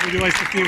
Podívej se ty.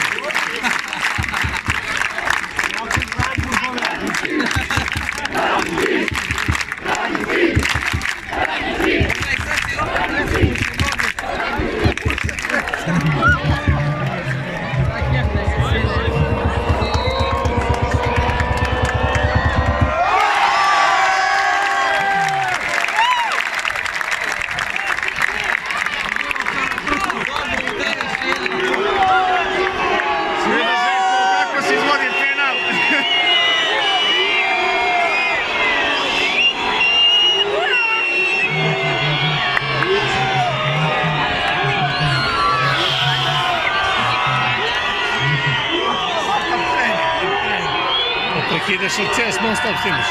Ideš od CS non-stop snimaš?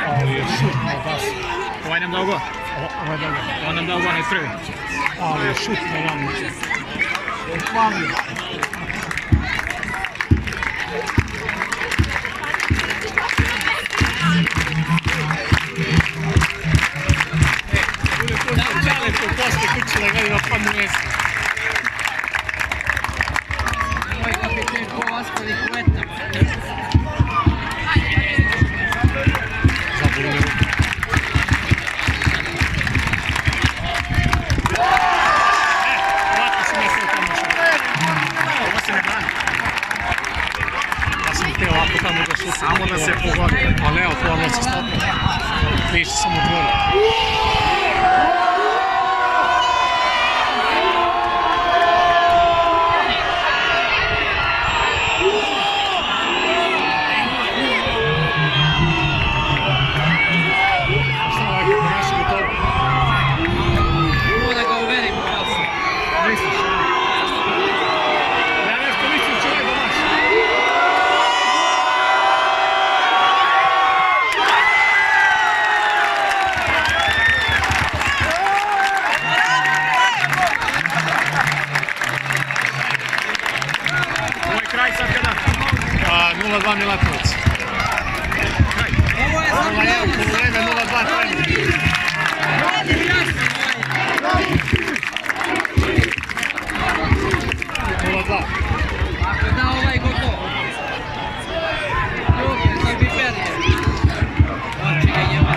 Ali je šut na vas. Ovaj nam dao go. On nam dao go, onaj prvi. Ali je šut na ravnicu. Poslije kuće da gledamo padnu mjesto. Moj kapiten ko ostali kvetama. Zaboli me ruku. Ovako sam mislio tamo što. Ovo se ne brani. Ja sam htio ovako tamo da šutim. Samo da se pogodi. Ali evo, to se stopio. Više sam u dvoru. Kraj sad kada? 0-2 Milatovac. Ovo je za Evo, po vreme 0-2 trening. Ako da ovaj gotovo. Drugi, to bi perije. Oči ga jeba.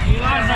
Ilaza